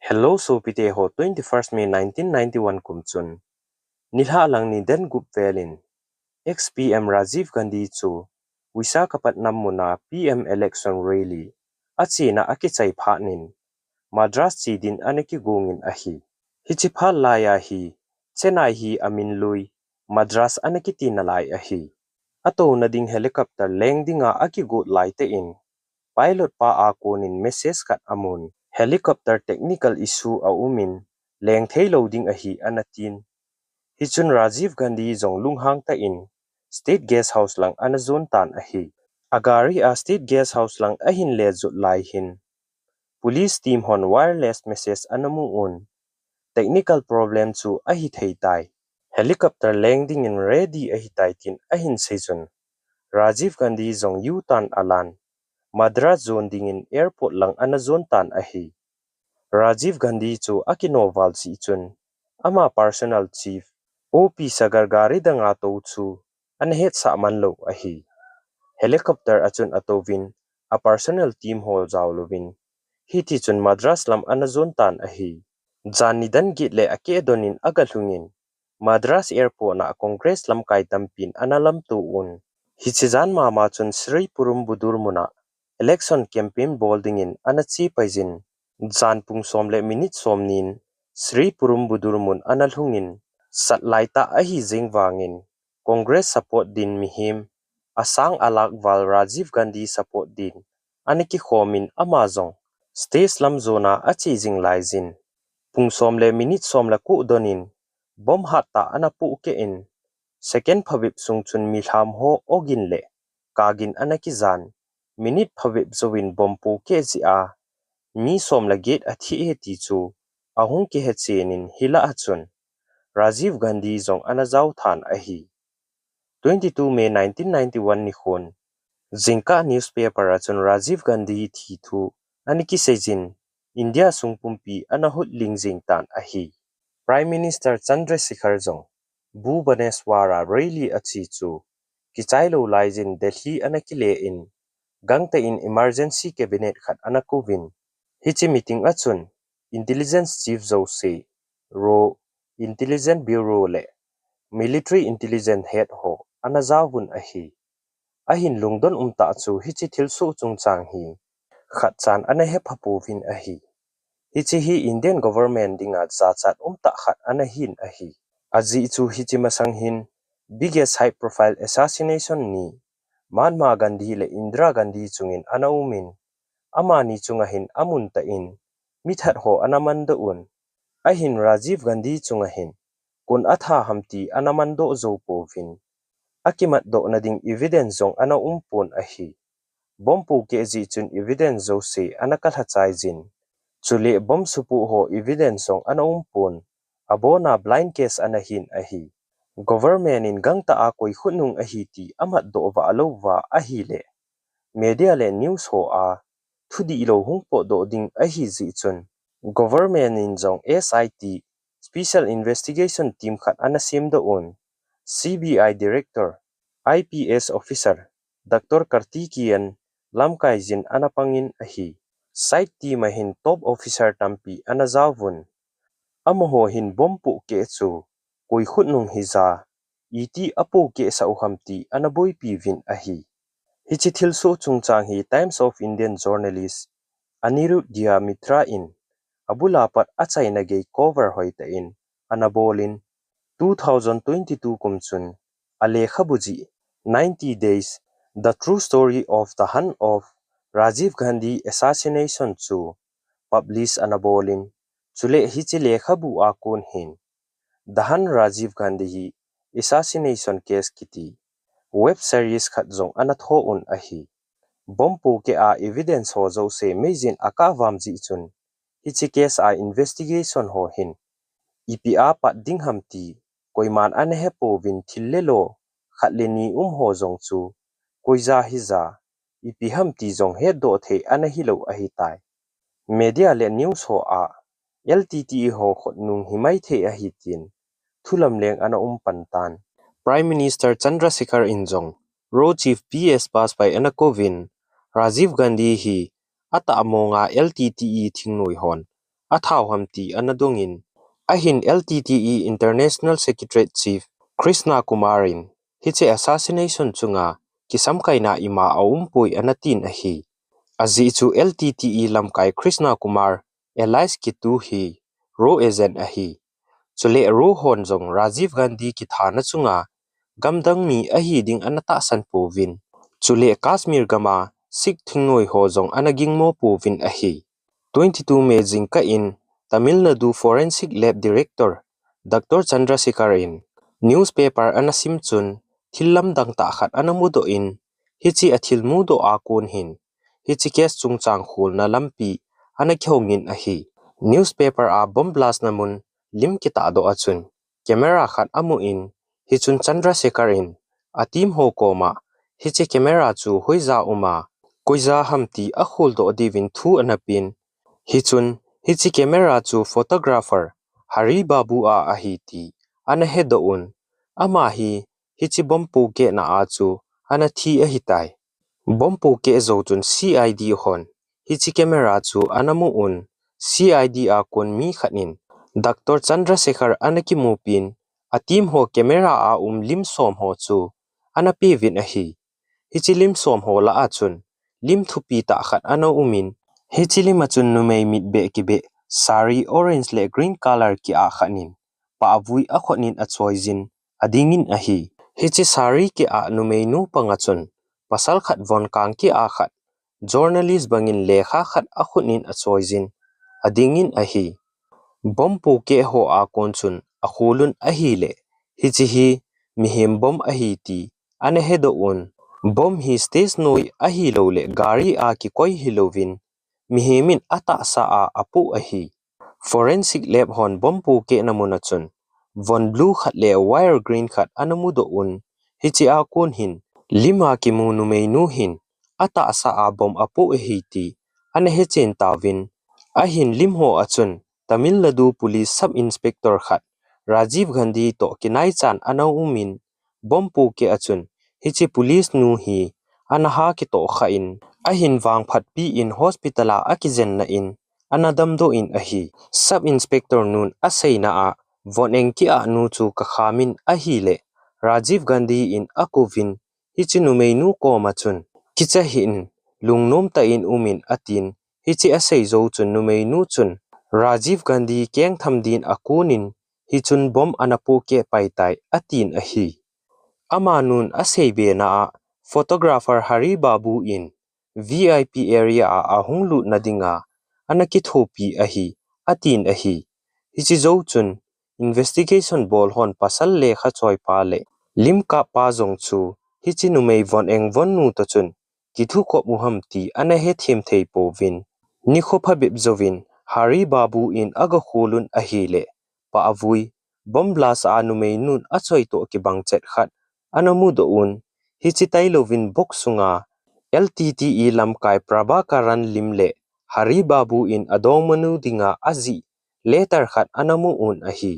Hello so pite ho 21st May 1991 kumchun. Nilha lang ni Den Gup Velin. Ex-PM Rajive Gandhi chu. Visakhapatnam muna PM election rally. At sina akitsay phanin. Madras chi din aniki gungin ahi. Hichipal laya hi. Chennai hi amin lui. Madras aniki tinalay ahi. Ato na ding helicopter leng dinga akigut laite in. Pilot pa akunin message kat amun. Helicopter technical issue a umin, leng thei loading ahi anatin. Hichun Rajive Gandhi zong lunghang ta in, State Guest House lang anazon tan ahi. Agari a State Guest House lang ahin le zut lai hin. Police team hon wireless message anamuun. Technical problem chu ahi thei tai. Helicopter landing in ready ahi tai tin ahin season. Rajive Gandhi zong U-turn alan. Madras zone dingin airport lang anazon tan ahi. Rajive Gandhi chu akinoval si chun. Ama personal chief. OP sagargari da nga to chu. Anhet sa manlo ahi. Helicopter achun atovin. A personal team hol zawlovin. Hiti chun Madras lam anazon tan ahi. Janidan gitle akedonin agalhungin. Madras airport na Congress lam kai tampin analam tuun. Hichizan mama chun Sriperumbudur muna. Election campaign boldingin anachi paijin. Jan pung somle minute somnin. Sriperumbudur mun analhungin. Satlaita ahi zingwangin. Congress support din mihim. Asang alak val Rajive Gandhi support din. Aniki khomin amazong. State lam zona achi zinglaizin. Pung somle minute somla ku donin. Bom hatta anapu kein. Second phabip sungchun milham ho ogin le. Kagin anaki zan. Minute phabip zowin bompu ke zia. Mi som la gate athi he ti chu. Ahung ke hetsenin hila achun. Rajive Gandhi zong anazaw than ahi. 22 May 1991 ni khon. Zinka newspaper achun Rajive Gandhi thi thu. Aniki sejin. India sungpumpi anahut lingjing tan ahi. Prime Minister Chandrasekhar zong. Bu Baneswara rally achi chu. Kichailo laijin Delhi anakile in. Gangta in emergency cabinet khat anakuvin. Hichi meeting achun. Intelligence chief zo se. Ro. Intelligence bureau le. Military intelligence head ho. Anazawun ahi. Ahin lungdon umta chu hichi thilsu chungchang hi. Khat chan anahep hapuvin ahi. Hichi hi Indian government dinga chat umta khat anahin ahi. Aji chu hichi masang hin. Biggest high profile assassination ni. Mahatma Gandhi le Indira Gandhi chungin anaumin. Amani chungahin amunta in. Mithat ho anamandoon. Ahin Rajive Gandhi chungahin. Kun atha hamti anamando zo povin. Akimat do na ding evidence zong ana umpon ahi. Bompu ke zi chun evidence zo se anakalhatsay zin. Chule bom supu ho evidence zong ana umpon. Abona blind case anahin ahi. Government in gangta akoy hunung ahi ti amat do va alova ahi le. Media le news ho a. Thudi ilo hungpo do ding ahi zi chun. Government in zong SIT. Special Investigation Team khat anasim doon. CBI Director, IPS Officer, Dr. Kartikian, Lamkaijin anapangin ahi. Site team ahin top officer tampi anazawun. Amoho hin bompu ke chu, koi khutnung hiza. Iti apo ke sa uhamti anaboy pivin ahi. Hichithilso chungchang hi Times of Indian journalist, Anirudh Mitra in. Abulapat achay nagay cover hoita in. Anabolin. 2022 kumchun. Alekha buji. 90 days. The true story of the hand of Rajive Gandhi assassination chu. Publish anabolin. Chule hichi lekha bu akun hin. Dahan Rajive Gandhi assassination case kiti. Web series khat zong anatho un ahi. Bompu ke a evidence ho zo se mejin akavam ji chun. Hichi case a investigation ho hin. IPA pat ding hamti. Koiman anehepo vin thillelo. Khatleni ho zong chu. Koiza hiza. IPA hamti zong he do the anahilo ahitai. Media le news ho a. LTTE ho khotnung himai the ahitin. Thulam leng ana pantan. Prime Minister Chandrasekhar Injong. Ro Chief PS pass by anakovin. Rajive Gandhi hi. Ata amonga LTTE thingnoi hon. athau hamti anadongin ahin LTTE International Secretary Chief Krishna Kumarin hiche assassination chunga kisamkaina ima aumpui anatin ahi azi chu LTTE lamkai Krishna Kumar Elias Kitu hi ro agent ahi chule ro honjong Rajive Gandhi Kitha na chunga gamdang mi ahi ding anata san povin chule Kashmir gama Sikh thingnoi hojong anaging mo povin ahi 22 May jingka in Tamil Nadu Forensic Lab Director Dr. Chandrasekhar in newspaper anasim chun thilam dang ta khat anamudo in hichi athilmudo akon hin hichi kes chungchang khul na lampi anakhongin ahi newspaper a bomb blast namun lim kita do achun camera khat amu in hichun Chandrasekhar in atim ho koma hichi camera chu hoiza uma koiza hamti a khul do divin thu anapin hichun hichi camera chu photographer Hari Babu a ahiti ana hedoun ama hi hichi bompu ke na achu ana thi a hitai bompu ke zo chun CID hon hichi camera chu anamu un CID a kon mi khanin Dr. Chandrasekhar anaki mupin atim ho camera a lim som ho chu ana pevin a hi hichi lim som ho la achun lim thupi ta khat ana umin hichi lim achun numei mit be ki be sari orange le green color ki a khanin pa avui a khonin a choizin adingin a hi hichi sari ki a numei nu pangachun pasal khat von kang ki a khat journalist bangin lekha khat a khunin a choizin adingin a hi bompu ke ho a konchun a khulun a hi le hichi hi mihem bom a hi ti ane hedo un bom hi stage noi a hi lo le gari a ki koi hi lovin mihemin ata sa a apu a hi forensic lab hon bompu ke namuna chun von blue khat le wire green khat anamudo un hichi a kon hin lima ki mu nu mei nu hin ata sa a bom apu a hi ti ane he chen tawin a hin limho achun Tamil Nadu Police Sub Inspector khat Rajive Gandhi to kinai chan anau umin bompu ke achun hichi police nu hi anaha ki to kha in a hin wang phat pi in hospitala akizen na in anadam do in a hi Sub Inspector nun aseina a voneng ki a nu chu ka khamin a hi le Rajive Gandhi in akovin hichi nu mei nu ko ma chun kicha hin lungnom ta in umin atin hichi asei zo chun nu mei nu chun Rajive Gandhi keng thamdin akunin hichun bom anapu ke paitai atin a hi ama nun aseibe na a photographer Hari Babu in VIP area a ahunglu nadinga anaki thopi a hi atin a hi hichi zo chun investigation bol hon pasal le kha choi pa le limka pa zong chu hichi nu mei von eng von nu to chun kithu ko muham ti ana he them thei povin ni kho pha bib zovin Hari Babu in aga khulun a hi le pa avui bom blast anu mei nun a choi to ki bang chet khat anamu do un hichi tailovin boxunga LTTE lamkai Prabhakaran limle Hari Babu in adongmanu dinga azi letter khat anamu un a hi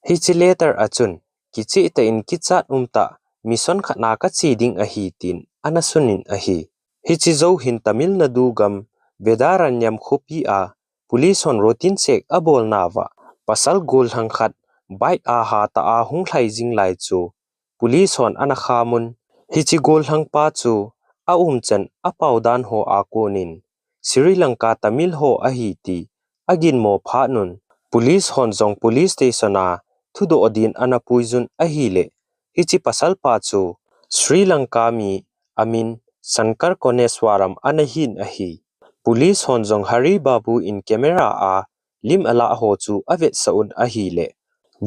hichi letter achun kichi ta in kichat umta mission khana ka chi ding a hi tin anasunin a hi hichi zo hin Tamil Nadu gam Vedaranyam khopi a police on routine check abol nawa pasal gol hang khat bite a ha ta a hung thlai jing lai chu police on ana khamun hichi gol hang pa chu a chan a paudan ho a konin Sri Lanka Tamil ho a hi ti agin mo pha nun police hon jong police station a thudo odin ana puizun a hi le hichi pasal pa chu Sri Lanka mi amin Sankar Koneswaram ana hin a hi police hon jong Hari Babu in camera a lim ala ho chu avet saun a hi le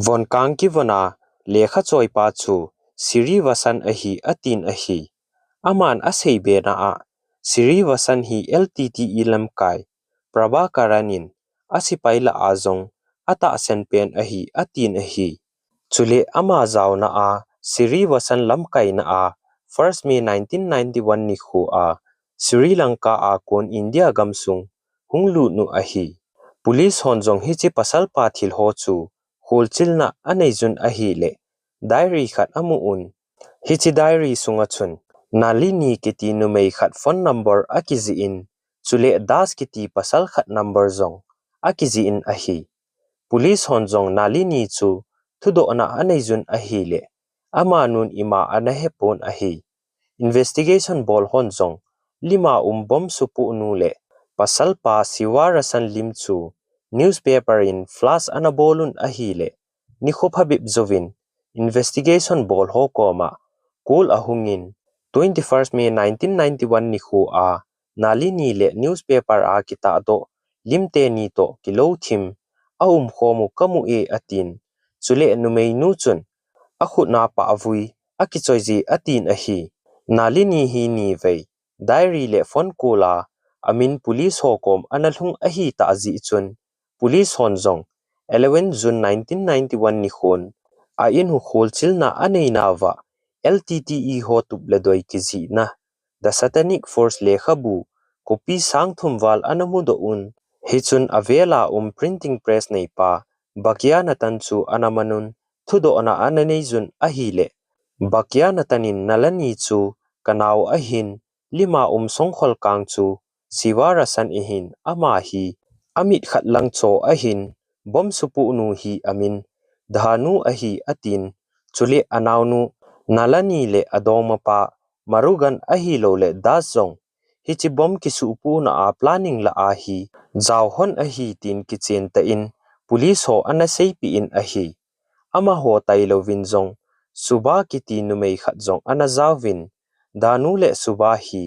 von kang ki vona lekha choi pa chu Siri Vasan a hi atin a hi aman a sei be na a Siri Vasan hi LTTE lamkai Prabhakaranin asipaila azong ata sen pen a hi atin a hi chule ama zaw na a Siri Vasan lamkai na a 1st May 1991 ni khu a Sri Lanka a kon India gamsung hunglu nu a hi police honjong hichi pasal pa thil ho chu holchilna aneijun a hi le diary khat amu un hichi diary sunga chun nalini kiti numei khat phone number akizi in chule das kiti pasal khat number zong akizi in ahi police honjong nalini chu thudo na anejun ahi le ama nun ima anahepon ahi investigation bol honjong lima bom supu nu le pasal pa siwarasan lim chu newspaper in flash anabolun ahi le ni khophabib zovin investigation bol ho koma kul ahungin 21st May 1991 ni khu a nalini le newspaper a kita do limte ni to kilo thim khomu kamu e atin chule numei nu chun akhut na pa avui akichoiji atin ahi nalini hi ni vei diary le phone kula amin police hokom analhung ahi ta ji chun police honjong 11 June 1991 ni khon a in hu kholchil na anei na wa LTTE ho tupledoi kizi na the satanic force le khabu copy sangthum wal anamudo un hichun avela printing press nei pa bakya natan chu anamanun thudo ana ananei jun ahile bakya natanin nalani chu kanau ahin lima songkhol kang chu siwara san ihin ama hi amit khatlang cho ahin bom supu nu hi amin dhanu ahi atin chule anawnu nalani le adoma pa marugan ahi lo le dasong hichi bom kisu pu na a planning la ahi zawhon ahi tin kichen ta in police ho anasei pi in ahi ama ho tailovin zong suba kiti numei khatzong anazawin danu le suba hi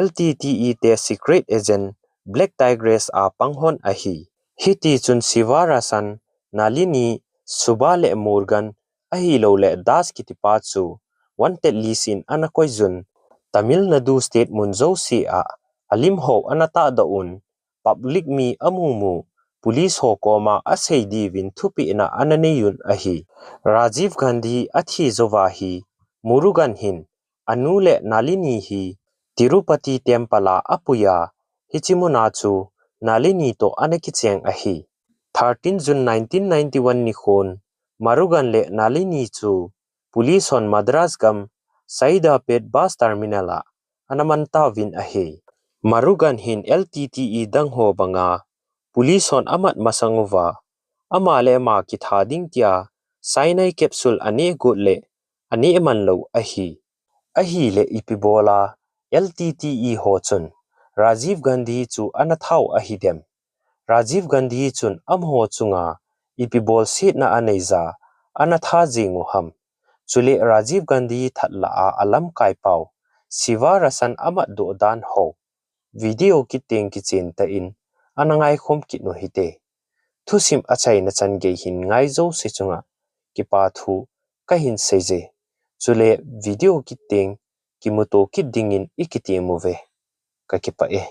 LTTE te secret agent black tigress a panghon ahi hiti chun siwara san nalini suba le morgan ahi lo le das kitipa chu wanted lisin anakoizun Tamil Nadu state munzo si a alim ho anata daun public mi amumu police ho koma asei divin thupi na ananeyun ahi Rajive Gandhi athi zowahi murugan hin anule nalini hi Tirupati tempala apuya hichimuna chu nalini to anakicheng ahi 13 June 1991 ni khon marugan le nalini chu police on Madras gam Saida Pet bus terminal a anamanta win ahi marugan hin LTTE dang ho banga police on amat masanguwa amale ma kitha ding tia cyanide capsule ane gotle ane manlo ahi le ipibola LTTE ho chun Rajive Gandhi chu anathau ahi dem Rajive Gandhi chun amho chunga ipibol sit na aneiza anatha jingu ham chule Rajive Gandhi thatla a alam kai pau siwarasan amat do dan ho video kiteng kichen ta in anangai khom kitno hite thusim achai na chan ge hin ngai zo se chunga kipa thu ka hin seje chule video kiteng kimuto kidingin ikiti move ka kipa e